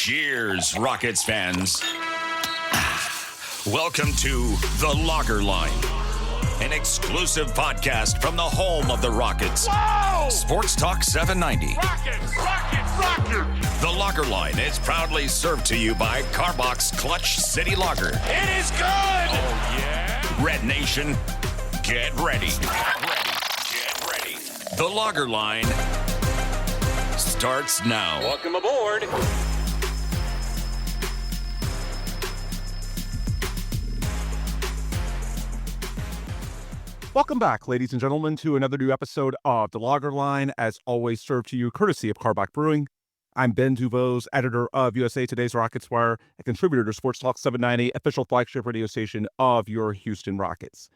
Cheers, Rockets fans. Welcome to The Locker Line, an exclusive podcast from the home of the Rockets. Whoa! Sports Talk 790. Rockets! The Locker Line is proudly served to you by Carbox Clutch City Lager. It is good! Oh, yeah? Red Nation, get ready. Get ready. The Locker Line starts now. Welcome aboard. Welcome back, ladies and gentlemen, to another new episode of The Lager Line, as always served to you courtesy of Karbach Brewing. I'm Ben DuBose, editor of USA Today's Rockets Wire, a contributor to Sports Talk 790, official flagship radio station of your Houston Rockets.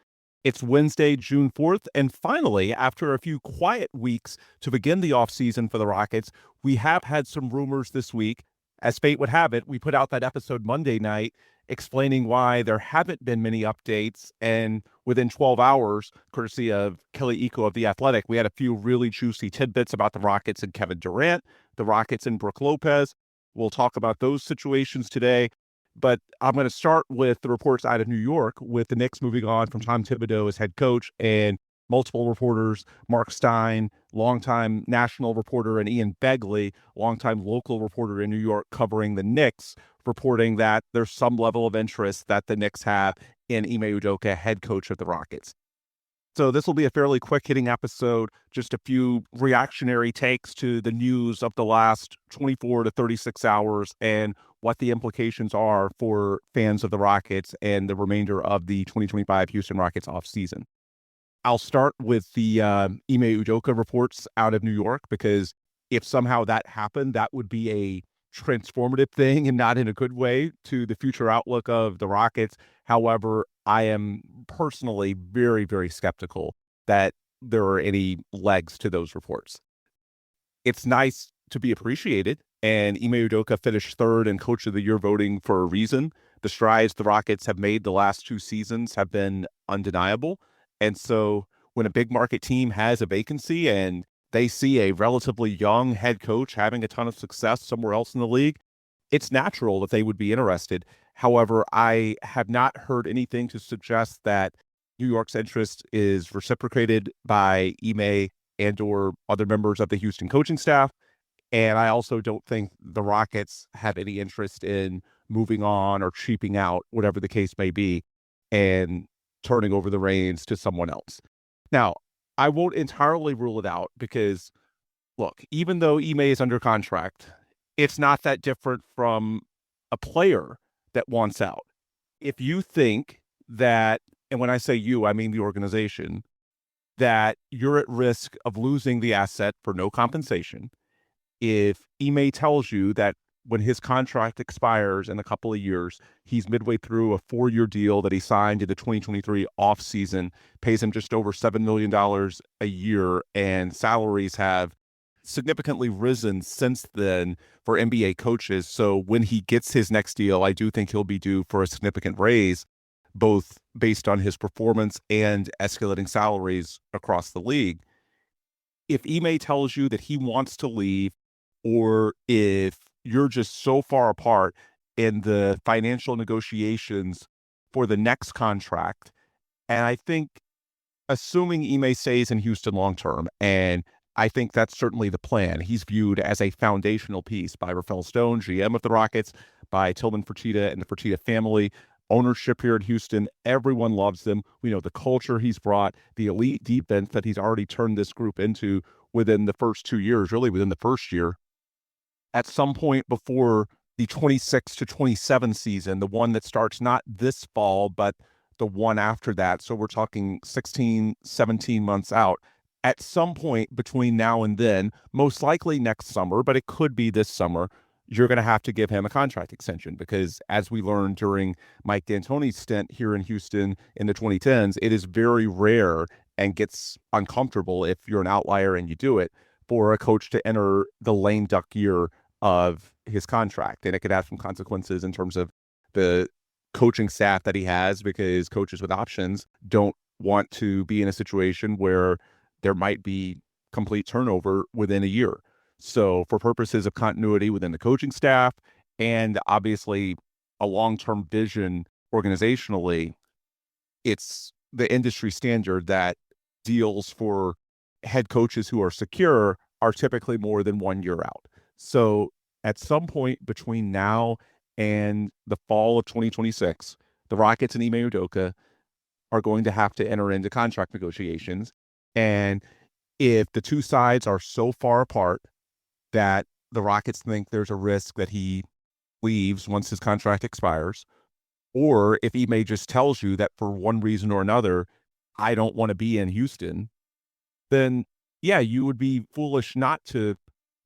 It's Wednesday, June 4th, and finally, after a few quiet weeks to begin the offseason for the Rockets, we have had some rumors this week. As fate would have it, we put out that episode Monday night explaining why there haven't been many updates, and within 12 hours, courtesy of Kelly Iko of The Athletic, we had a few really juicy tidbits about the Rockets and Kevin Durant, the Rockets and Brook Lopez. We'll talk about those situations today, but I'm going to start with the reports out of New York, with the Knicks moving on from Tom Thibodeau as head coach, and multiple reporters, Mark Stein, longtime national reporter, and Ian Begley, longtime local reporter in New York covering the Knicks, reporting that there's some level of interest that the Knicks have in Ime Udoka, head coach of the Rockets. So this will be a fairly quick-hitting episode, just a few reactionary takes to the news of the last 24 to 36 hours and what the implications are for fans of the Rockets and the remainder of the 2025 Houston Rockets offseason. I'll start with the Ime Udoka reports out of New York, because if somehow that happened, that would be a transformative thing and not in a good way to the future outlook of the Rockets. However, I am personally very, very skeptical that there are any legs to those reports. It's nice to be appreciated, and Ime Udoka finished third in Coach of the Year voting for a reason. The strides the Rockets have made the last two seasons have been undeniable. And so when a big market team has a vacancy and they see a relatively young head coach having a ton of success somewhere else in the league, it's natural that they would be interested. However, I have not heard anything to suggest that New York's interest is reciprocated by Ime and or other members of the Houston coaching staff. And I also don't think the Rockets have any interest in moving on or cheaping out, whatever the case may be, and turning over the reins to someone else. Now, I won't entirely rule it out, because, look, even though Ime is under contract, it's not that different from a player that wants out. If you think that, and when I say you, I mean the organization, that you're at risk of losing the asset for no compensation, if Ime tells you that when his contract expires in a couple of years, he's midway through a 4-year deal that he signed in the 2023 offseason, pays him just over $7 million a year, and salaries have significantly risen since then for NBA coaches. So when he gets his next deal, I do think he'll be due for a significant raise, both based on his performance and escalating salaries across the league. If Ime tells you that he wants to leave, or if you're just so far apart in the financial negotiations for the next contract, and I think, assuming Ime stays in Houston long-term, and I think that's certainly the plan, he's viewed as a foundational piece by Rafael Stone, GM of the Rockets, by Tillman Fertitta and the Fertitta family, ownership here in Houston. Everyone loves him. We know the culture he's brought, the elite defense that he's already turned this group into within the first 2 years, really within the first year. At some point before the 26 to 27 season, the one that starts not this fall, but the one after that, so we're talking 16, 17 months out, at some point between now and then, most likely next summer, but it could be this summer, you're going to have to give him a contract extension, because as we learned during Mike D'Antoni's stint here in Houston in the 2010s, it is very rare and gets uncomfortable, if you're an outlier and you do it, for a coach to enter the lame duck year of his contract. And it could have some consequences in terms of the coaching staff that he has, because coaches with options don't want to be in a situation where there might be complete turnover within a year. So for purposes of continuity within the coaching staff and obviously a long-term vision organizationally. It's the industry standard that deals for head coaches who are secure are typically more than 1 year out. So at some point between now and the fall of 2026, the Rockets and Ime Udoka are going to have to enter into contract negotiations. And if the two sides are so far apart that the Rockets think there's a risk that he leaves once his contract expires, or if Ime just tells you that for one reason or another, I don't want to be in Houston, then yeah, you would be foolish not to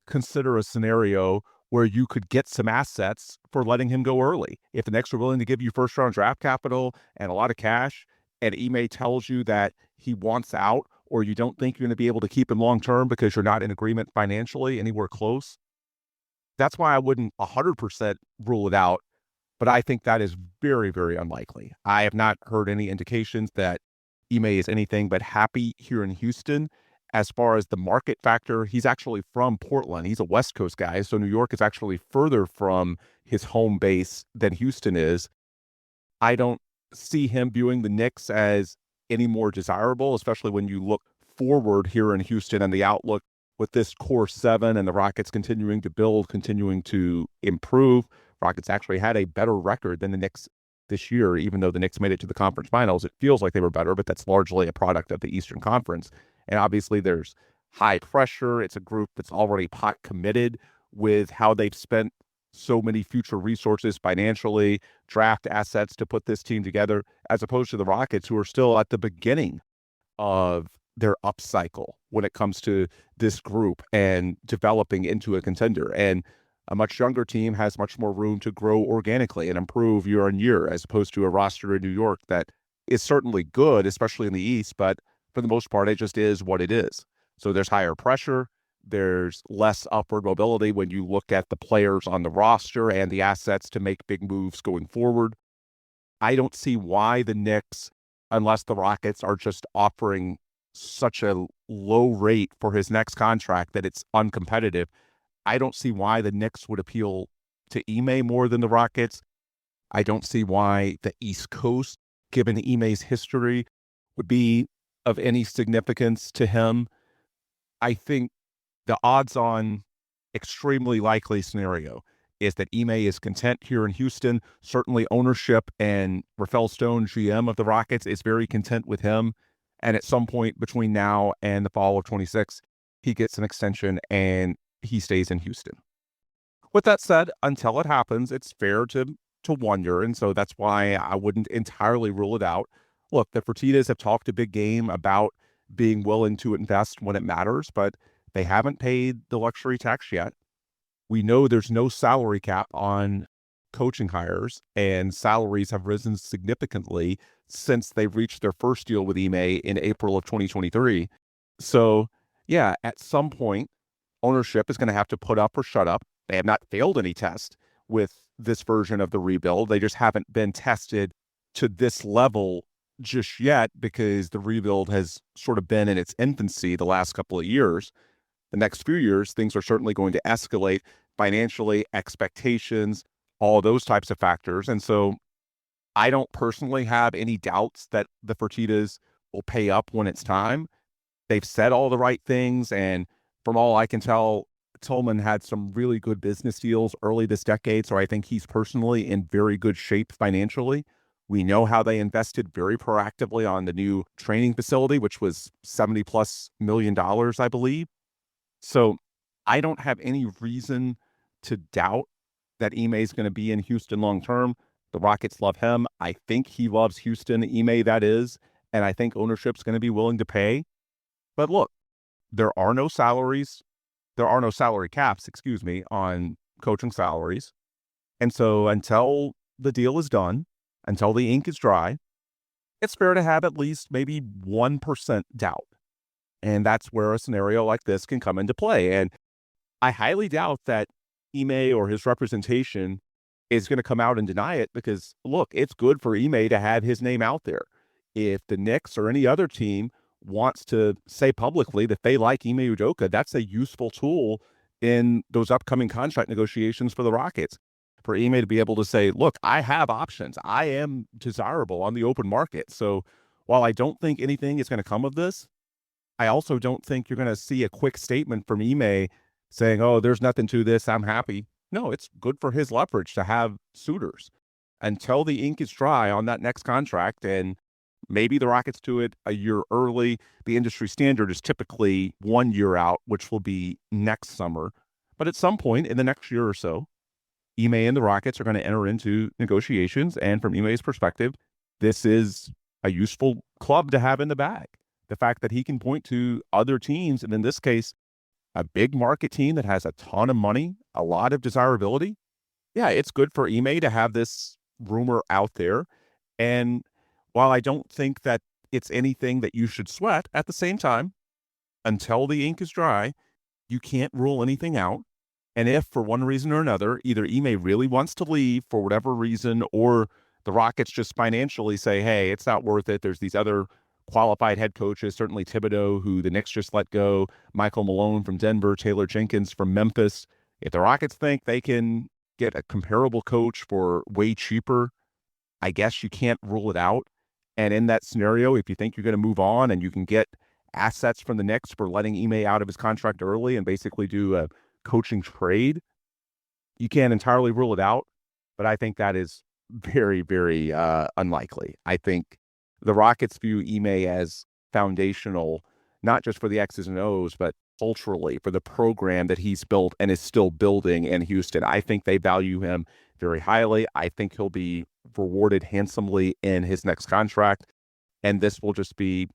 consider a scenario where you could get some assets for letting him go early. If the Knicks are willing to give you first round draft capital and a lot of cash, and Ime tells you that he wants out, or you don't think you're going to be able to keep him long term because you're not in agreement financially anywhere close, that's why I wouldn't 100% rule it out. But I think that is very, very unlikely. I have not heard any indications that Ime is anything but happy here in Houston. As far as the market factor, he's actually from Portland. He's a West Coast guy, so New York is actually further from his home base than Houston is. I don't see him viewing the Knicks as any more desirable, especially when you look forward here in Houston and the outlook with this core seven and the Rockets continuing to build, continuing to improve. Rockets actually had a better record than the Knicks this year, even though the Knicks made it to the conference finals. It feels like they were better, but that's largely a product of the Eastern Conference. And obviously there's high pressure. It's a group that's already pot committed with how they've spent so many future resources financially, draft assets to put this team together, as opposed to the Rockets, who are still at the beginning of their upcycle when it comes to this group and developing into a contender. And a much younger team has much more room to grow organically and improve year on year, as opposed to a roster in New York that is certainly good, especially in the East, but for the most part, it just is what it is. So there's higher pressure. There's less upward mobility when you look at the players on the roster and the assets to make big moves going forward. I don't see why the Knicks, unless the Rockets are just offering such a low rate for his next contract that it's uncompetitive, I don't see why the Knicks would appeal to Ime more than the Rockets. I don't see why the East Coast, given Ime's history, would be of any significance to him. I think the odds-on extremely likely scenario is that Ime is content here in Houston. Certainly ownership and Rafael Stone, GM of the Rockets, is very content with him. And at some point between now and the fall of 26, he gets an extension and he stays in Houston. With that said, until it happens, it's fair to wonder. And so that's why I wouldn't entirely rule it out. Look, the Fertittas have talked a big game about being willing to invest when it matters, but they haven't paid the luxury tax yet. We know there's no salary cap on coaching hires, and salaries have risen significantly since they've reached their first deal with Ime in April of 2023. So, yeah, at some point, ownership is going to have to put up or shut up. They have not failed any test with this version of the rebuild. They just haven't been tested to this level just yet because the rebuild has sort of been in its infancy the last couple of years. The next few years, things are certainly going to escalate financially, expectations, all those types of factors. And so I don't personally have any doubts that the Fertittas will pay up when it's time. They've said all the right things. And from all I can tell, Tillman had some really good business deals early this decade. So I think he's personally in very good shape financially. We know how they invested very proactively on the new training facility, which was $70+ million, I believe. So I don't have any reason to doubt that Ime is going to be in Houston long term. The Rockets love him. I think he loves Houston, Ime, that is. And I think ownership's going to be willing to pay. But look, there are no salaries. There are no salary caps, on coaching salaries. And so until the deal is done, until the ink is dry, it's fair to have at least maybe 1% doubt. And that's where a scenario like this can come into play. And I highly doubt that Ime or his representation is going to come out and deny it because, look, it's good for Ime to have his name out there. If the Knicks or any other team wants to say publicly that they like Ime Udoka, that's a useful tool in those upcoming contract negotiations for the Rockets. for Ime to be able to say, look, I have options. I am desirable on the open market. So while I don't think anything is going to come of this, I also don't think you're going to see a quick statement from Ime saying, oh, there's nothing to this. I'm happy. No, it's good for his leverage to have suitors until the ink is dry on that next contract. And maybe the Rockets do it a year early. The industry standard is typically 1 year out, which will be next summer. But at some point in the next year or so, Ime and the Rockets are going to enter into negotiations. And from Ime's perspective, this is a useful club to have in the bag. The fact that he can point to other teams, and in this case, a big market team that has a ton of money, a lot of desirability. Yeah, it's good for Ime to have this rumor out there. And while I don't think that it's anything that you should sweat, at the same time, until the ink is dry, you can't rule anything out. And if for one reason or another, either Ime really wants to leave for whatever reason, or the Rockets just financially say, hey, it's not worth it. There's these other qualified head coaches, certainly Thibodeau, who the Knicks just let go, Michael Malone from Denver, Taylor Jenkins from Memphis. If the Rockets think they can get a comparable coach for way cheaper, I guess you can't rule it out. And in that scenario, if you think you're going to move on and you can get assets from the Knicks for letting Ime out of his contract early and basically do a coaching trade, you can't entirely rule it out. But I think that is very, very unlikely. I think the Rockets view Ime as foundational, not just for the X's and O's, but culturally for the program that he's built and is still building in Houston. I think they value him very highly. I think he'll be rewarded handsomely in his next contract. And this will just be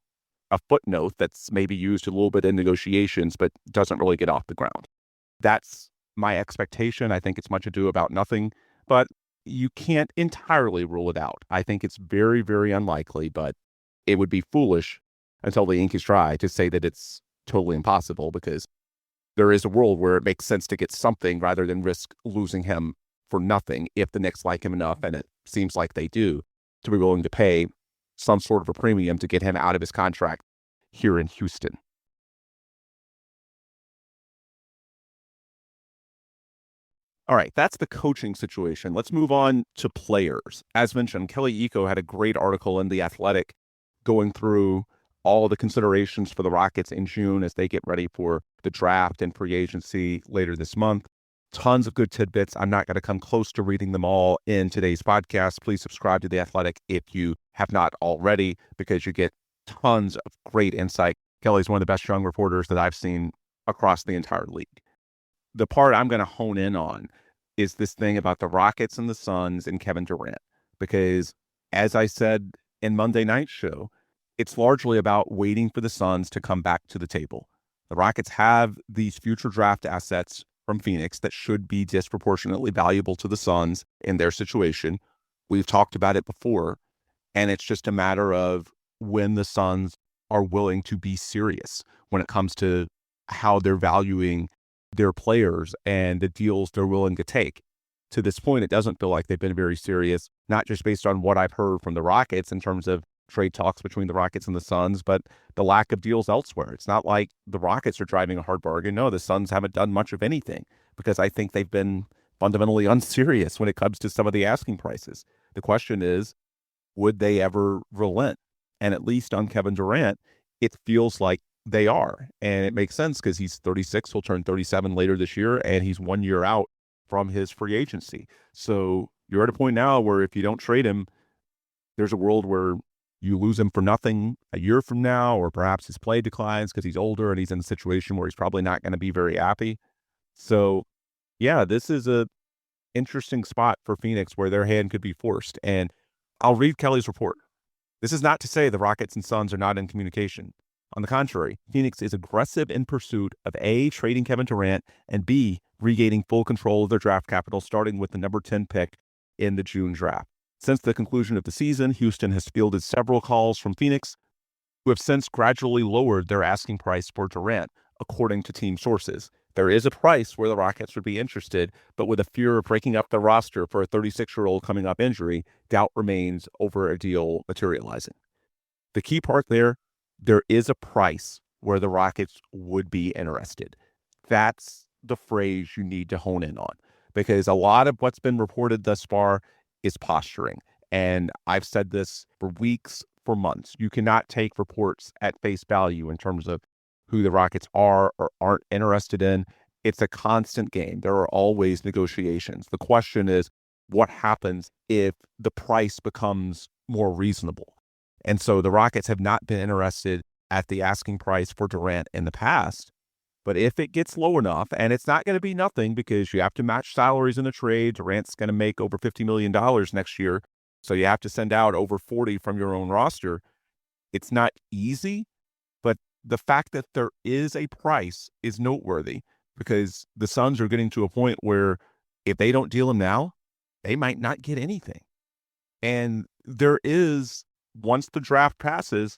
a footnote that's maybe used a little bit in negotiations, but doesn't really get off the ground. That's my expectation. I think it's much ado about nothing, but you can't entirely rule it out. I think it's very, very unlikely, but it would be foolish until the ink is dry to say that it's totally impossible, because there is a world where it makes sense to get something rather than risk losing him for nothing if the Knicks like him enough, and it seems like they do, to be willing to pay some sort of a premium to get him out of his contract here in Houston. All right, that's the coaching situation. Let's move on to players. As mentioned, Kelly Iko had a great article in The Athletic going through all the considerations for the Rockets in June as they get ready for the draft and free agency later this month. Tons of good tidbits. I'm not going to come close to reading them all in today's podcast. Please subscribe to The Athletic if you have not already, because you get tons of great insight. Kelly's one of the best young reporters that I've seen across the entire league. The part I'm going to hone in on is this thing about the Rockets and the Suns and Kevin Durant, because as I said in Monday night's show, it's largely about waiting for the Suns to come back to the table. The Rockets have these future draft assets from Phoenix that should be disproportionately valuable to the Suns in their situation. We've talked about it before, and it's just a matter of when the Suns are willing to be serious when it comes to how they're valuing their players and the deals they're willing to take. To this point, it doesn't feel like they've been very serious, not just based on what I've heard from the Rockets in terms of trade talks between the Rockets and the Suns, but the lack of deals elsewhere. It's not like the Rockets are driving a hard bargain. No, the Suns haven't done much of anything, because I think they've been fundamentally unserious when it comes to some of the asking prices. The question is, would they ever relent? And at least on Kevin Durant, it feels like they are. And it makes sense because he's 36, he'll turn 37 later this year, and he's 1 year out from his free agency. So you're at a point now where if you don't trade him, there's a world where you lose him for nothing a year from now, or perhaps his play declines because he's older and he's in a situation where he's probably not going to be very happy. So yeah, this is a interesting spot for Phoenix where their hand could be forced. And I'll read Kelly's report. This is not to say the Rockets and Suns are not in communication. On the contrary, Phoenix is aggressive in pursuit of A, trading Kevin Durant, and B, regaining full control of their draft capital, starting with the number 10 pick in the June draft. Since the conclusion of the season, Houston has fielded several calls from Phoenix, who have since gradually lowered their asking price for Durant, according to team sources. There is a price where the Rockets would be interested, but with a fear of breaking up the roster for a 36-year-old coming off injury, doubt remains over a deal materializing. The key part there is a price where the Rockets would be interested. That's the phrase you need to hone in on, because a lot of what's been reported thus far is posturing. And I've said this for weeks, for months. You cannot take reports at face value in terms of who the Rockets are or aren't interested in. It's a constant game. There are always negotiations. The question is, what happens if the price becomes more reasonable? And so the Rockets have not been interested at the asking price for Durant in the past. But if it gets low enough, and it's not going to be nothing because you have to match salaries in the trade, Durant's going to make over $50 million next year. So you have to send out over 40 from your own roster. It's not easy, but the fact that there is a price is noteworthy because the Suns are getting to a point where if they don't deal him now, they might not get anything. And there is, once the draft passes,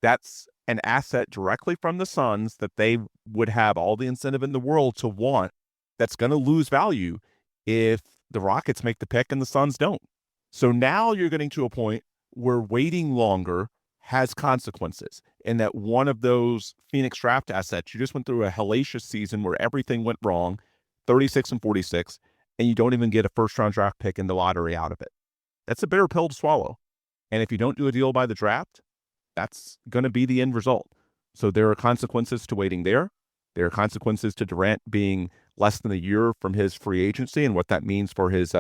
that's an asset directly from the Suns that they would have all the incentive in the world to want that's going to lose value if the Rockets make the pick and the Suns don't. So now you're getting to a point where waiting longer has consequences, and that one of those Phoenix draft assets, you just went through a hellacious season where everything went wrong, 36-46, and you don't even get a first-round draft pick in the lottery out of it. That's a bitter pill to swallow. And if you don't do a deal by the draft, that's going to be the end result. So there are consequences to waiting there. There are consequences to Durant being less than a year from his free agency and what that means for his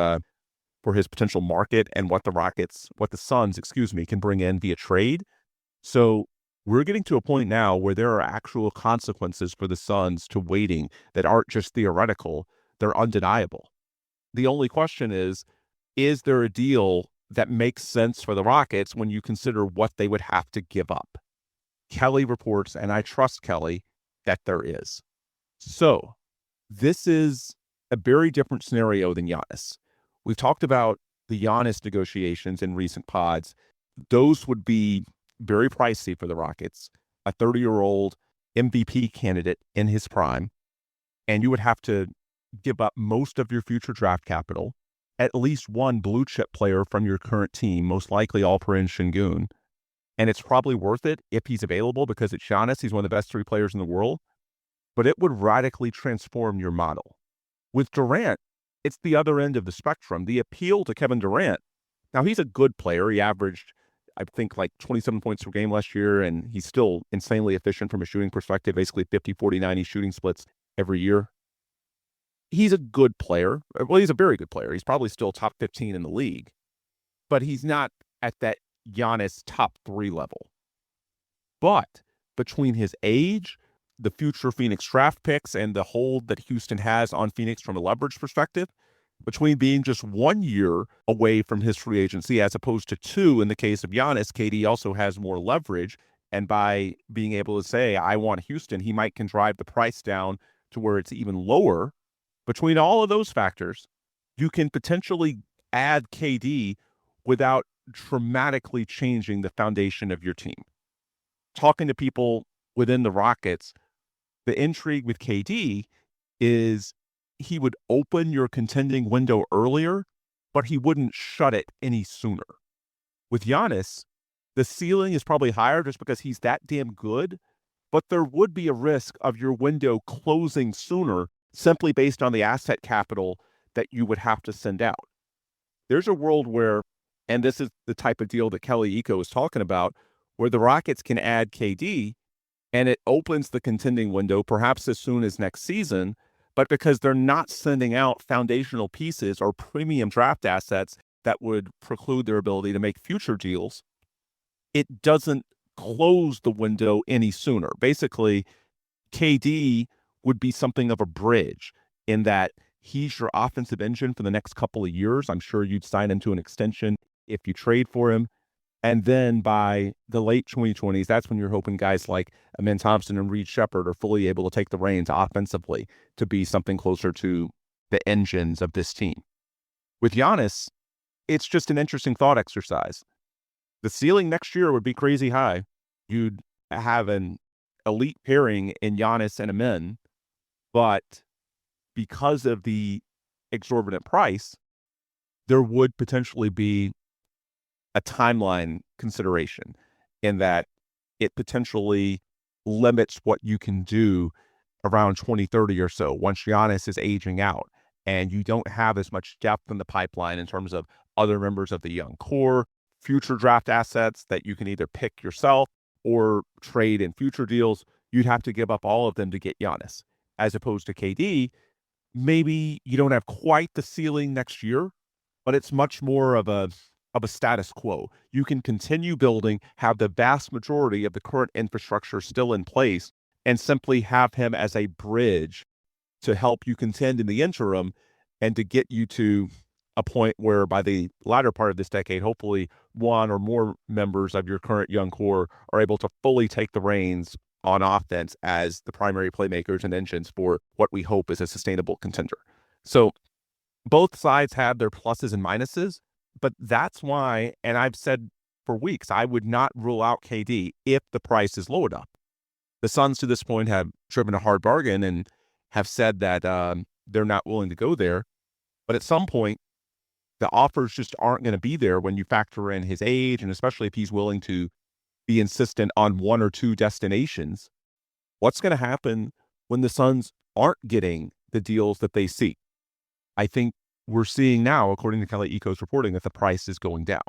potential market and what the Suns, can bring in via trade. So we're getting to a point now where there are actual consequences for the Suns to waiting that aren't just theoretical, they're undeniable. The only question is there a deal that makes sense for the Rockets when you consider what they would have to give up? Kelly reports, and I trust Kelly, that there is. So this is a very different scenario than Giannis. We've talked about the Giannis negotiations in recent pods. Those would be very pricey for the Rockets. A 30-year-old MVP candidate in his prime, and you would have to give up most of your future draft capital, at least one blue chip player from your current team, most likely Alperen Şengün. And it's probably worth it if he's available because it's Giannis. He's one of the best three players in the world. But it would radically transform your model. With Durant, it's the other end of the spectrum. The appeal to Kevin Durant, now he's a good player. He averaged, I think, like 27 points per game last year, and he's still insanely efficient from a shooting perspective, basically 50-40-90 shooting splits every year. He's a good player. Well, he's a very good player. He's probably still top 15 in the league, but he's not at that Giannis top 3 level. But between his age, the future Phoenix draft picks, and the hold that Houston has on Phoenix from a leverage perspective, between being just 1 year away from his free agency as opposed to 2 in the case of Giannis, KD also has more leverage. And by being able to say, I want Houston, he might can drive the price down to where it's even lower. Between all of those factors, you can potentially add KD without dramatically changing the foundation of your team. Talking to people within the Rockets, the intrigue with KD is he would open your contending window earlier, but he wouldn't shut it any sooner. With Giannis, the ceiling is probably higher just because he's that damn good, but there would be a risk of your window closing sooner simply based on the asset capital that you would have to send out. There's a world where, and this is the type of deal that Kelly Eco is talking about, where the Rockets can add KD and it opens the contending window perhaps as soon as next season, but because they're not sending out foundational pieces or premium draft assets that would preclude their ability to make future deals, it doesn't close the window any sooner. Basically, KD would be something of a bridge in that he's your offensive engine for the next couple of years. I'm sure you'd sign him to an extension if you trade for him. And then by the late 2020s, that's when you're hoping guys like Amen Thompson and Reed Shepherd are fully able to take the reins offensively to be something closer to the engines of this team. With Giannis, it's just an interesting thought exercise. The ceiling next year would be crazy high. You'd have an elite pairing in Giannis and Amen, but because of the exorbitant price, there would potentially be a timeline consideration in that it potentially limits what you can do around 2030 or so once Giannis is aging out. and you don't have as much depth in the pipeline in terms of other members of the young core, future draft assets that you can either pick yourself or trade in future deals, you'd have to give up all of them to get Giannis. As opposed to KD, maybe you don't have quite the ceiling next year, but it's much more of a status quo. You can continue building, have the vast majority of the current infrastructure still in place, and simply have him as a bridge to help you contend in the interim and to get you to a point where by the latter part of this decade, hopefully one or more members of your current young core are able to fully take the reins on offense as the primary playmakers and engines for what we hope is a sustainable contender. So both sides have their pluses and minuses, but that's why, and I've said for weeks, I would not rule out KD if the price is low enough. The Suns to this point have driven a hard bargain and have said that they're not willing to go there. But at some point, the offers just aren't going to be there when you factor in his age, and especially if he's willing to be insistent on one or two destinations. What's going to happen when the Suns aren't getting the deals that they seek? I think we're seeing now, according to Kelly Eco's reporting, that the price is going down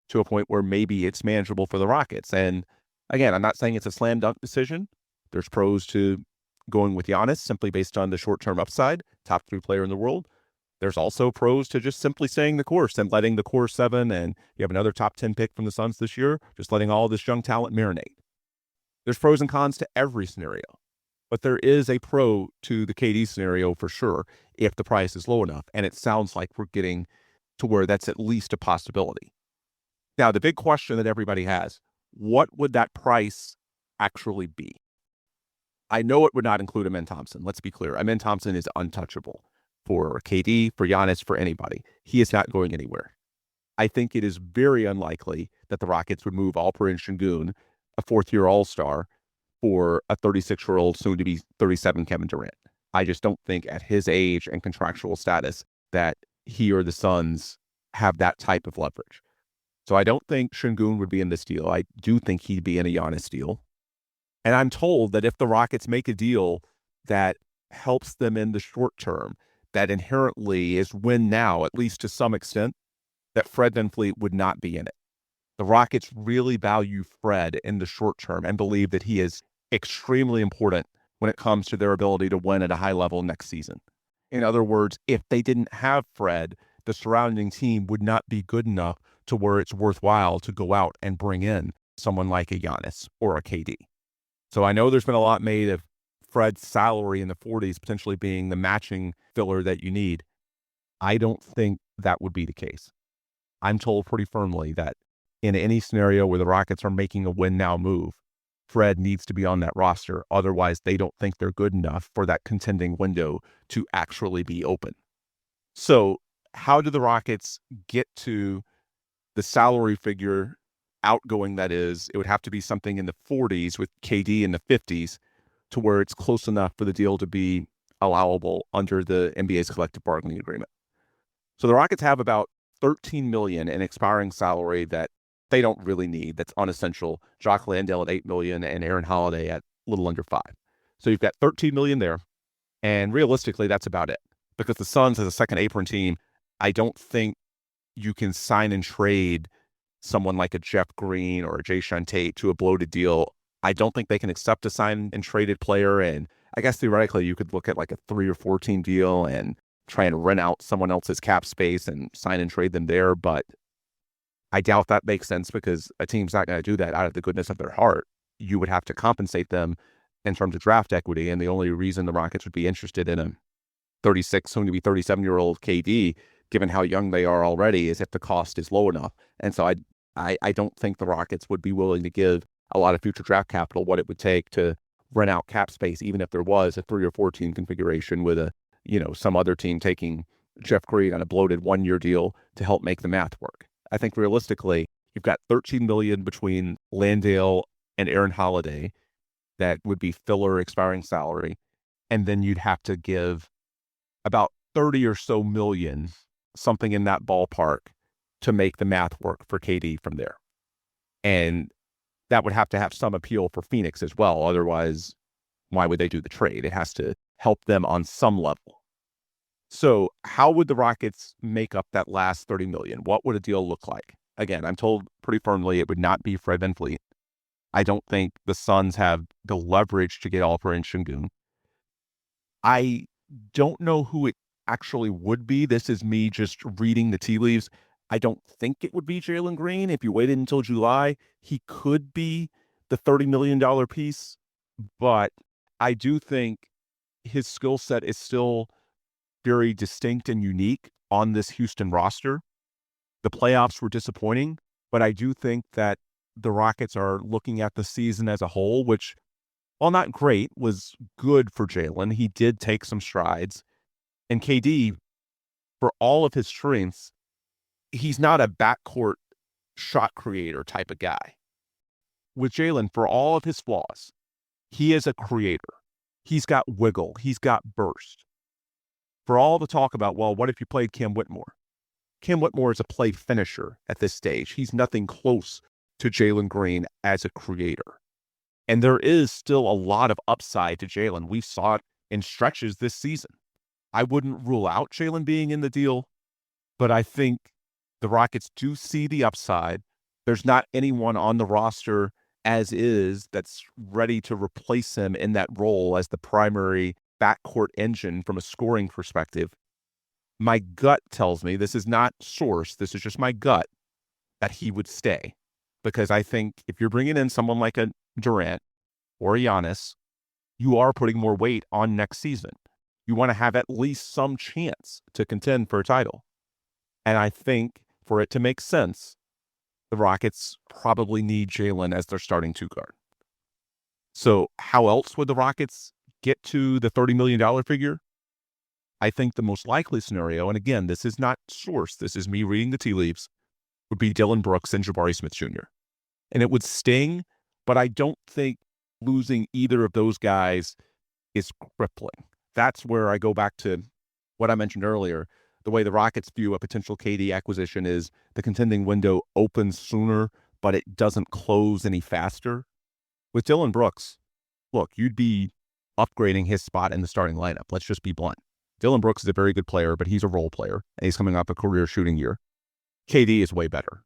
to a point where maybe it's manageable for the Rockets. And again, I'm not saying it's a slam dunk decision. There's pros to going with Giannis simply based on the short-term upside, top 3 player in the world. There's also pros to just simply staying the course and letting the core 7, and you have another top 10 pick from the Suns this year, just letting all this young talent marinate. There's pros and cons to every scenario, but there is a pro to the KD scenario for sure if the price is low enough, and it sounds like we're getting to where that's at least a possibility. Now, the big question that everybody has, what would that price actually be? I know it would not include Amen Thompson. Let's be clear. Amen Thompson is untouchable for KD, for Giannis, for anybody. He is not going anywhere. I think it is very unlikely that the Rockets would move Alperen Şengün, a 4th-year All-Star, for a 36-year-old, soon-to-be 37 Kevin Durant. I just don't think at his age and contractual status that he or the Suns have that type of leverage. So I don't think Şengün would be in this deal. I do think he'd be in a Giannis deal. And I'm told that if the Rockets make a deal that helps them in the short term, that inherently is win now, at least to some extent, that Fred VanVleet would not be in it. The Rockets really value Fred in the short term and believe that he is extremely important when it comes to their ability to win at a high level next season. In other words, if they didn't have Fred, the surrounding team would not be good enough to where it's worthwhile to go out and bring in someone like a Giannis or a KD. So I know there's been a lot made of Fred's salary in the 40s potentially being the matching filler that you need. I don't think that would be the case. I'm told pretty firmly that in any scenario where the Rockets are making a win now move, Fred needs to be on that roster. Otherwise, they don't think they're good enough for that contending window to actually be open. So how do the Rockets get to the salary figure outgoing that is? It would have to be something in the 40s with KD in the 50s to where it's close enough for the deal to be allowable under the NBA's collective bargaining agreement. So the Rockets have about $13 million in expiring salary that they don't really need. That's unessential. Jock Landale at $8 million and Aaron Holiday at a little under $5 million. So you've got $13 million there. And realistically, that's about it. Because the Suns, as a second apron team, I don't think you can sign and trade someone like a Jeff Green or a Jayshawn Tate to a bloated deal. I don't think they can accept a signed and traded player. And I guess theoretically, you could look at like a 3 or 4 team deal and try and rent out someone else's cap space and sign and trade them there. But I doubt that makes sense because a team's not going to do that out of the goodness of their heart. You would have to compensate them in terms of draft equity. And the only reason the Rockets would be interested in a 36, soon to be 37-year-old KD, given how young they are already, is if the cost is low enough. And so I don't think the Rockets would be willing to give a lot of future draft capital what it would take to rent out cap space, even if there was a 3 or 4 team configuration with a, some other team taking Jeff Green on a bloated 1-year deal to help make the math work. I think realistically, you've got $13 million between Landale and Aaron Holiday that would be filler expiring salary. And then you'd have to give about 30 or so million, something in that ballpark, to make the math work for KD from there. And that would have to have some appeal for Phoenix as well. Otherwise, why would they do the trade? It has to help them on some level. So how would the Rockets make up that last $30 million? What would a deal look like? Again, I'm told pretty firmly it would not be Fred VanVleet. I don't think the Suns have the leverage to get Alperen Şengün. I don't know who it actually would be. This is me just reading the tea leaves. I don't think it would be Jalen Green. If you waited until July, he could be the $30 million piece. But I do think his skill set is still very distinct and unique on this Houston roster. The playoffs were disappointing, but I do think that the Rockets are looking at the season as a whole, which, while not great, was good for Jalen. He did take some strides. And KD, for all of his strengths, he's not a backcourt shot creator type of guy. With Jalen, for all of his flaws, he is a creator. He's got wiggle. He's got burst. For all the talk about, well, what if you played Cam Whitmore? Cam Whitmore is a play finisher at this stage. He's nothing close to Jalen Green as a creator. And there is still a lot of upside to Jalen. We saw it in stretches this season. I wouldn't rule out Jalen being in the deal, but I think the Rockets do see the upside. There's not anyone on the roster as is that's ready to replace him in that role as the primary backcourt engine from a scoring perspective. My gut tells me, this is not source, this is just my gut, that he would stay. Because I think if you're bringing in someone like a Durant or a Giannis, you are putting more weight on next season. You want to have at least some chance to contend for a title. And I think for it to make sense, the Rockets probably need Jalen as their starting two guard. So how else would the Rockets get to the $30 million figure? I think the most likely scenario, and again, this is not source, this is me reading the tea leaves, would be Dillon Brooks and Jabari Smith Jr. And it would sting, but I don't think losing either of those guys is crippling. That's where I go back to what I mentioned earlier. The way the Rockets view a potential KD acquisition is the contending window opens sooner, but it doesn't close any faster. With Dillon Brooks, look, you'd be upgrading his spot in the starting lineup. Let's just be blunt. Dillon Brooks is a very good player, but he's a role player, and he's coming off a career shooting year. KD is way better.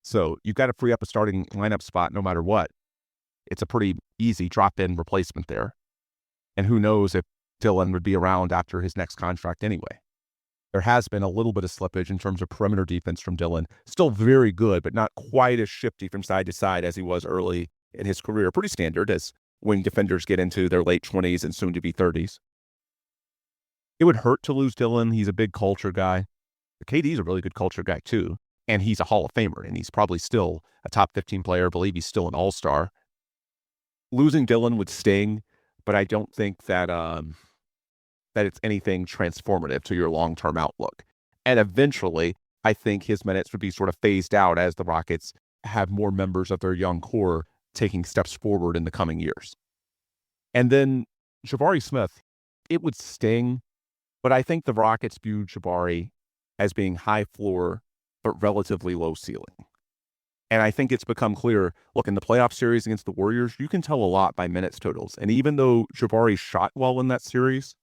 So you've got to free up a starting lineup spot no matter what. It's a pretty easy drop-in replacement there. And who knows if Dillon would be around after his next contract anyway. There has been a little bit of slippage in terms of perimeter defense from Dillon. Still very good, but not quite as shifty from side to side as he was early in his career. Pretty standard as wing defenders get into their late 20s and soon to be 30s. It would hurt to lose Dillon. He's a big culture guy. KD's a really good culture guy too. And he's a Hall of Famer, and he's probably still a top 15 player. I believe he's still an all-star. Losing Dillon would sting, but I don't think that that it's anything transformative to your long-term outlook. And eventually, I think his minutes would be sort of phased out as the Rockets have more members of their young core taking steps forward in the coming years. And then Jabari Smith, it would sting, but I think the Rockets view Jabari as being high floor, but relatively low ceiling. And I think it's become clear, look, in the playoff series against the Warriors, you can tell a lot by minutes totals. And even though Jabari shot well in that series,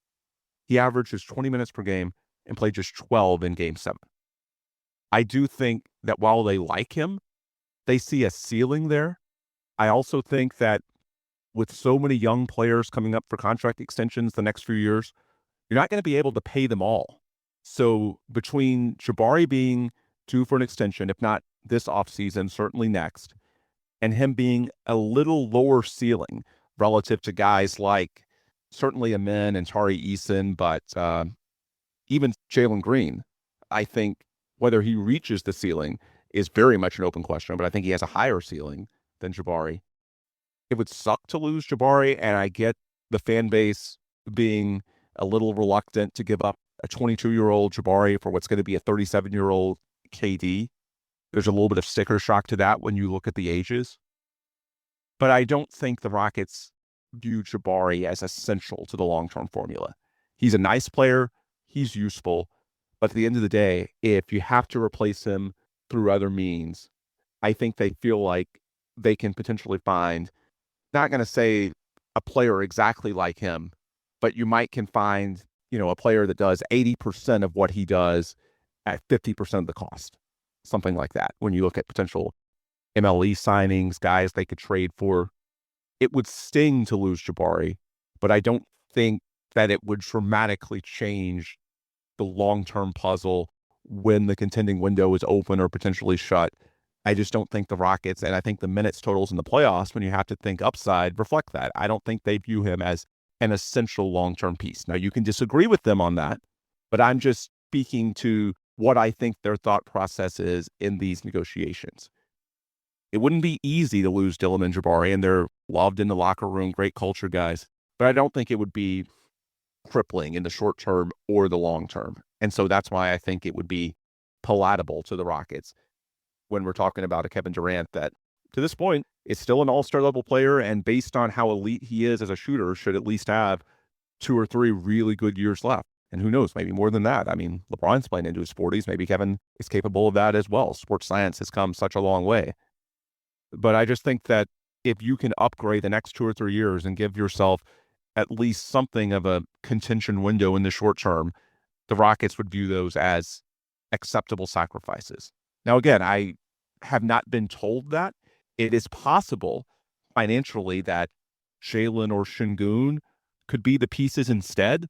he averaged just 20 minutes per game and played just 12 in Game 7. I do think that while they like him, they see a ceiling there. I also think that with so many young players coming up for contract extensions the next few years, you're not going to be able to pay them all. So between Jabari being due for an extension, if not this offseason, certainly next, and him being a little lower ceiling relative to guys like certainly Amen and Tari Eason, but even Jalen Green, I think whether he reaches the ceiling is very much an open question, but I think he has a higher ceiling than Jabari. It would suck to lose Jabari, and I get the fan base being a little reluctant to give up a 22-year-old Jabari for what's going to be a 37-year-old KD. There's a little bit of sticker shock to that when you look at the ages. But I don't think the Rockets view Jabari as essential to the long-term formula. He's a nice player. He's useful. But at the end of the day, if you have to replace him through other means, I think they feel like they can potentially find, not going to say a player exactly like him, but you might can find a player that does 80% of what he does at 50% of the cost, something like that. When you look at potential MLE signings, guys they could trade for, it would sting to lose Jabari, but I don't think that it would dramatically change the long-term puzzle when the contending window is open or potentially shut. I just don't think the Rockets, and I think the minutes totals in the playoffs, when you have to think upside, reflect that. I don't think they view him as an essential long-term piece. Now, you can disagree with them on that, but I'm just speaking to what I think their thought process is in these negotiations. It wouldn't be easy to lose Dillon and Jabari, and they're loved in the locker room, great culture guys, but I don't think it would be crippling in the short term or the long term. And so that's why I think it would be palatable to the Rockets when we're talking about a Kevin Durant that, to this point, is still an all-star level player, and based on how elite he is as a shooter, should at least have 2 or 3 really good years left. And who knows, maybe more than that. I mean, LeBron's playing into his 40s. Maybe Kevin is capable of that as well. Sports science has come such a long way. But I just think that if you can upgrade the next 2 or 3 years and give yourself at least something of a contention window in the short term, the Rockets would view those as acceptable sacrifices. Now, again, I have not been told that. It is possible financially that Jalen or Şengün could be the pieces instead,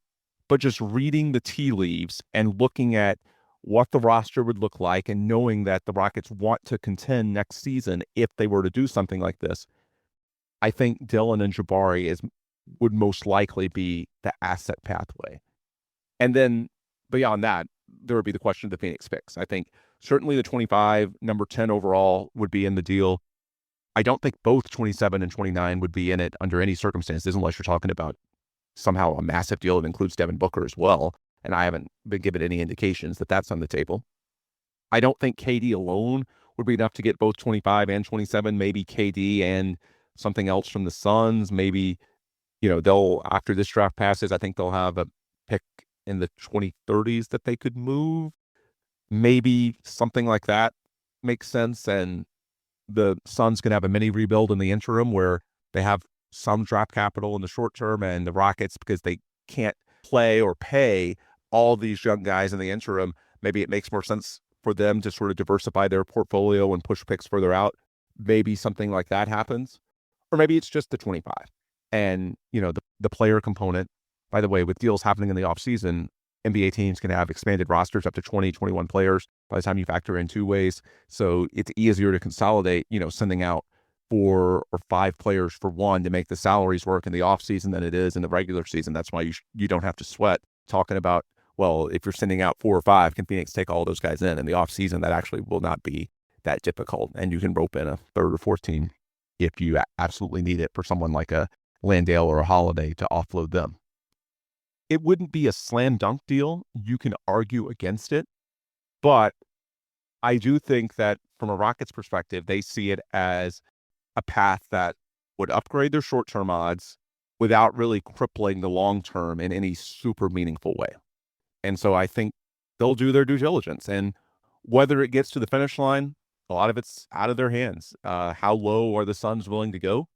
but just reading the tea leaves and looking at what the roster would look like and knowing that the Rockets want to contend next season if they were to do something like this, I think Dillon and Jabari would most likely be the asset pathway. And then beyond that, there would be the question of the Phoenix picks. I think certainly the 25, number 10 overall would be in the deal. I don't think both 27 and 29 would be in it under any circumstances, unless you're talking about somehow a massive deal that includes Devin Booker as well. And I haven't been given any indications that that's on the table. I don't think KD alone would be enough to get both 25 and 27. Maybe KD and something else from the Suns. Maybe, they'll, after this draft passes, I think they'll have a pick in the 2030s that they could move. Maybe something like that makes sense. And the Suns can have a mini rebuild in the interim where they have some draft capital in the short term, and the Rockets, because they can't play or pay all these young guys in the interim, maybe it makes more sense for them to sort of diversify their portfolio and push picks further out. Maybe something like that happens. Or maybe it's just the 25. And, the player component, by the way, with deals happening in the offseason, NBA teams can have expanded rosters up to 20, 21 players by the time you factor in two ways. So it's easier to consolidate, sending out 4 or 5 players for one to make the salaries work in the offseason than it is in the regular season. That's why you don't have to sweat talking about, well, if you're sending out 4 or 5, can Phoenix take all those guys in the offseason? That actually will not be that difficult. And you can rope in a 3rd or 4th team if you absolutely need it for someone like a Landale or a Holiday to offload them. It wouldn't be a slam dunk deal. You can argue against it, but I do think that from a Rockets perspective, they see it as a path that would upgrade their short-term odds without really crippling the long-term in any super meaningful way. And so I think they'll do their due diligence. And whether it gets to the finish line, a lot of it's out of their hands. How low are the Suns willing to go?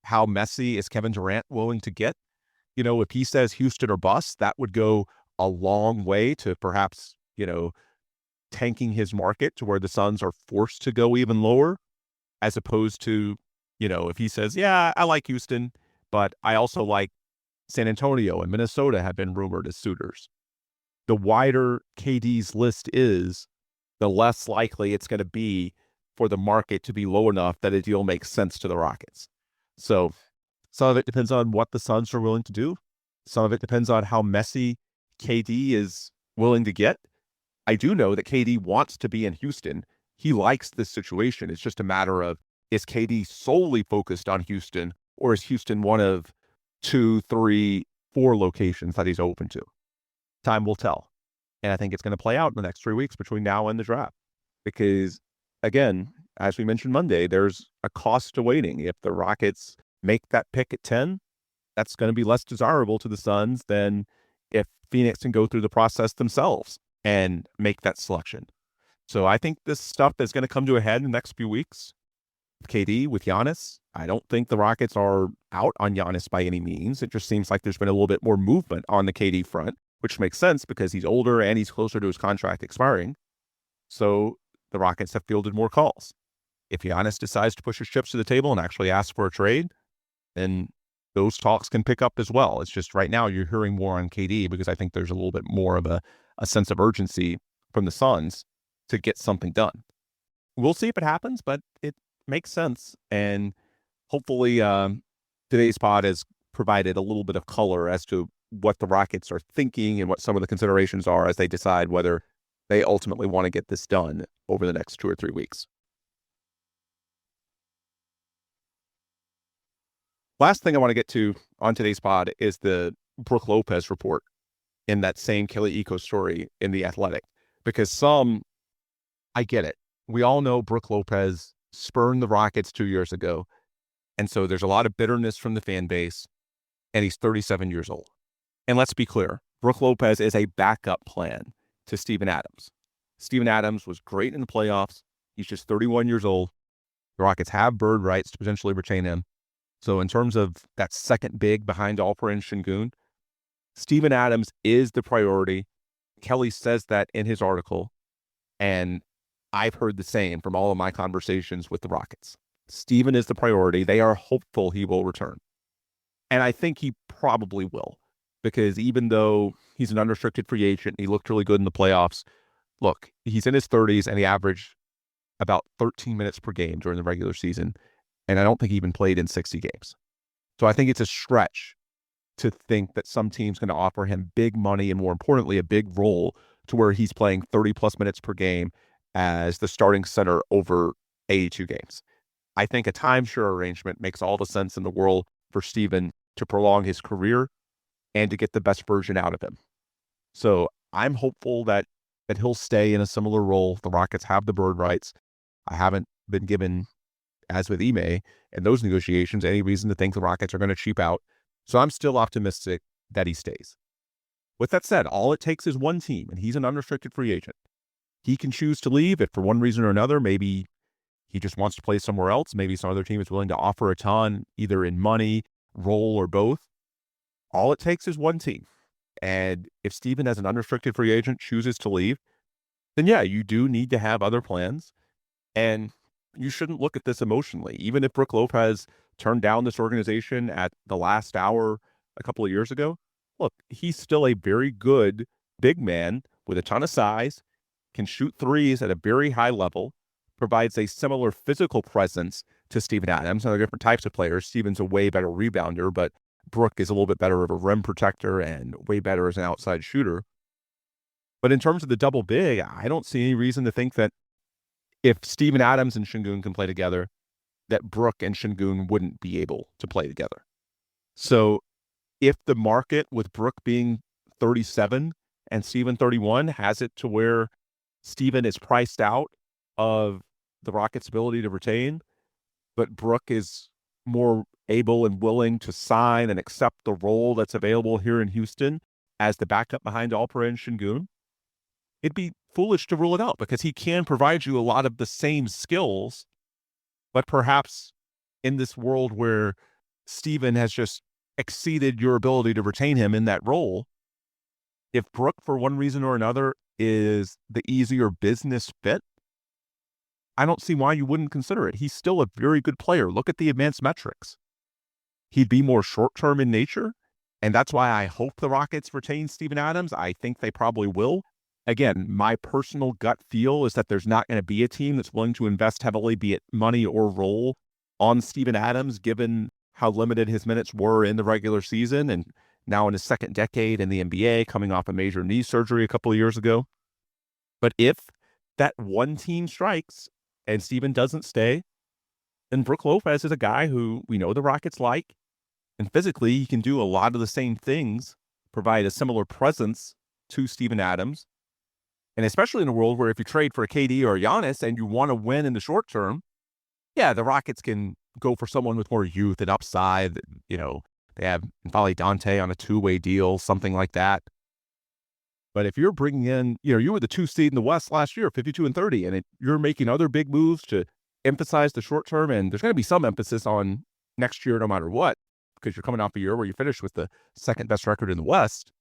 How messy is Kevin Durant willing to get? If he says Houston or bust, that would go a long way to perhaps, tanking his market to where the Suns are forced to go even lower, as opposed to, if he says, yeah, I like Houston, but I also like San Antonio and Minnesota have been rumored as suitors. The wider KD's list is, the less likely it's going to be for the market to be low enough that a deal makes sense to the Rockets. So some of it depends on what the Suns are willing to do. Some of it depends on how messy KD is willing to get. I do know that KD wants to be in Houston. He likes this situation. It's just a matter of, is KD solely focused on Houston, or is Houston one of 2, 3, 4 locations that he's open to? Time will tell. And I think it's going to play out in the next 3 weeks between now and the draft. Because, again, as we mentioned Monday, there's a cost to waiting. If the Rockets make that pick at 10, that's going to be less desirable to the Suns than if Phoenix can go through the process themselves and make that selection. So I think this stuff is going to come to a head in the next few weeks. KD with Giannis, I don't think the Rockets are out on Giannis by any means. It just seems like there's been a little bit more movement on the KD front. which makes sense because he's older and he's closer to his contract expiring. So the Rockets have fielded more calls. If Giannis decides to push his chips to the table and actually ask for a trade, then those talks can pick up as well. It's just right now you're hearing more on KD because I think there's a little bit more of a sense of urgency from the Suns to get something done. We'll see if it happens, but it makes sense. And hopefully today's pod has provided a little bit of color as to what the Rockets are thinking and what some of the considerations are as they decide whether they ultimately want to get this done over the next 2 or 3 weeks. Last thing I want to get to on today's pod is the Brook Lopez report in that same Kelly Eco story in The Athletic, because I get it. We all know Brook Lopez spurned the Rockets 2 years ago, and so there's a lot of bitterness from the fan base, and he's 37 years old. And let's be clear, Brook Lopez is a backup plan to Steven Adams. Steven Adams was great in the playoffs. He's just 31 years old. The Rockets have bird rights to potentially retain him. So in terms of that second big behind Alperen Sengun, Steven Adams is the priority. Kelly says that in his article, and I've heard the same from all of my conversations with the Rockets. Steven is the priority. They are hopeful he will return. And I think he probably will, because even though he's an unrestricted free agent, he looked really good in the playoffs. Look, he's in his 30s and he averaged about 13 minutes per game during the regular season. And I don't think he even played in 60 games. So I think it's a stretch to think that some team's going to offer him big money and, more importantly, a big role to where he's playing 30-plus minutes per game as the starting center over 82 games. I think a timeshare arrangement makes all the sense in the world for Steven to prolong his career and to get the best version out of him. So I'm hopeful that he'll stay in a similar role. The Rockets have the bird rights. I haven't been given, as with Ime and those negotiations, any reason to think the Rockets are going to cheap out. So I'm still optimistic that he stays. With that said, all it takes is one team, and he's an unrestricted free agent. He can choose to leave if for one reason or another. Maybe he just wants to play somewhere else. Maybe some other team is willing to offer a ton, either in money, role, or both. All it takes is one team. And if Steven, as an unrestricted free agent, chooses to leave, then yeah, you do need to have other plans. And you shouldn't look at this emotionally. Even if Brook Lopez turned down this organization at the last hour a couple of years ago, look, he's still a very good big man with a ton of size, can shoot threes at a very high level, provides a similar physical presence to Steven Adams. Now, they're different types of players. Steven's a way better rebounder, but Brook is a little bit better of a rim protector and way better as an outside shooter. But in terms of the double big, I don't see any reason to think that if Steven Adams and Sengun can play together, that Brook and Sengun wouldn't be able to play together. So if the market with Brook being 37 and Steven 31 has it to where Steven is priced out of the Rockets' ability to retain, but Brook is more able and willing to sign and accept the role that's available here in Houston as the backup behind Alperen Sengun, it'd be foolish to rule it out because he can provide you a lot of the same skills, but perhaps in this world where Steven has just exceeded your ability to retain him in that role, if Brook, for one reason or another, is the easier business fit, I don't see why you wouldn't consider it. He's still a very good player. Look at the advanced metrics. He'd be more short-term in nature, and that's why I hope the Rockets retain Steven Adams. I think they probably will. Again, my personal gut feel is that there's not going to be a team that's willing to invest heavily, be it money or role, on Steven Adams, given how limited his minutes were in the regular season and now in his second decade in the NBA, coming off a major knee surgery a couple of years ago. But if that one team strikes and Steven doesn't stay, then Brook Lopez is a guy who we know the Rockets like, and physically he can do a lot of the same things, provide a similar presence to Steven Adams. And especially in a world where if you trade for a KD or a Giannis and you want to win in the short term, yeah, the Rockets can go for someone with more youth and upside. You know, they have Vali Dante on a two-way deal, something like that. But if you're bringing in, you were the 2 seed in the West last year, 52-30, and you're making other big moves to emphasize the short term, and there's going to be some emphasis on next year no matter what, because you're coming off a year where you finished with the second best record in the West.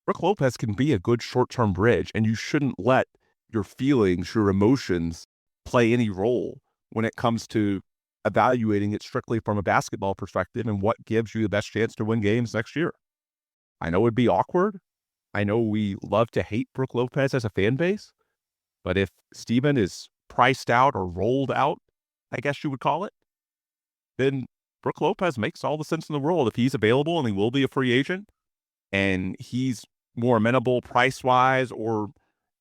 Brook Lopez can be a good short-term bridge, and you shouldn't let your feelings, your emotions play any role when it comes to evaluating it strictly from a basketball perspective and what gives you the best chance to win games next year. I know it'd be awkward. I know we love to hate Brook Lopez as a fan base, but if Steven is priced out or rolled out, I guess you would call it, then Brook Lopez makes all the sense in the world. If he's available and he will be a free agent and he's more amenable price-wise or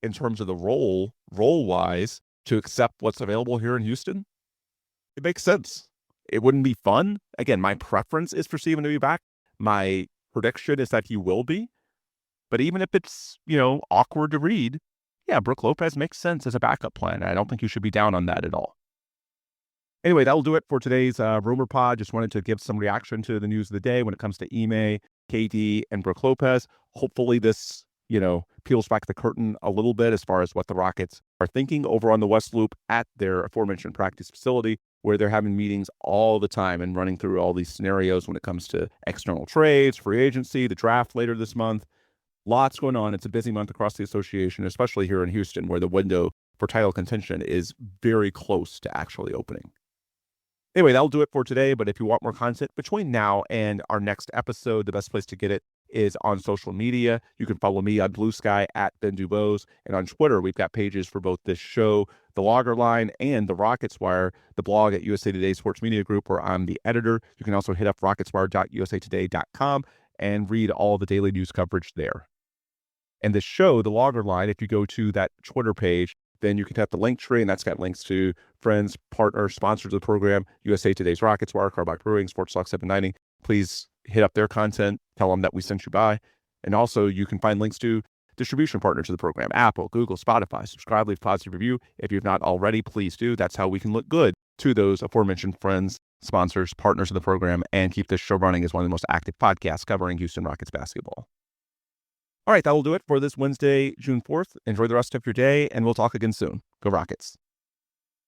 in terms of the role-wise to accept what's available here in Houston, it makes sense. It wouldn't be fun. Again, my preference is for Steven to be back. My prediction is that he will be. But even if it's, awkward to read, yeah, Brook Lopez makes sense as a backup plan. I don't think you should be down on that at all. Anyway, that'll do it for today's Rumor Pod. Just wanted to give some reaction to the news of the day when it comes to Ime, KD, and Brook Lopez. Hopefully this, peels back the curtain a little bit as far as what the Rockets are thinking over on the West Loop at their aforementioned practice facility, where they're having meetings all the time and running through all these scenarios when it comes to external trades, free agency, the draft later this month. Lots going on. It's a busy month across the association, especially here in Houston, where the window for title contention is very close to actually opening. Anyway, that'll do it for today. But if you want more content between now and our next episode, the best place to get it is on social media. You can follow me on Blue Sky at Ben DuBose. And on Twitter, we've got pages for both this show, The Logger Line, and The Rockets Wire, the blog at USA Today Sports Media Group, where I'm the editor. You can also hit up rocketswire.usatoday.com and read all the daily news coverage there. And the show, The Logger Line, if you go to that Twitter page, then you can tap the link tree, and that's got links to friends, partners, sponsors of the program, USA Today's Rockets Wire, Carbach Brewing, Sports Talk 790. Please hit up their content, tell them that we sent you by. And also, you can find links to distribution partners of the program, Apple, Google, Spotify. Subscribe, leave a positive review. If you've not already, please do. That's how we can look good to those aforementioned friends, sponsors, partners of the program, and keep this show running as one of the most active podcasts covering Houston Rockets basketball. All right, that will do it for this Wednesday, June 4th. Enjoy the rest of your day, and we'll talk again soon. Go Rockets.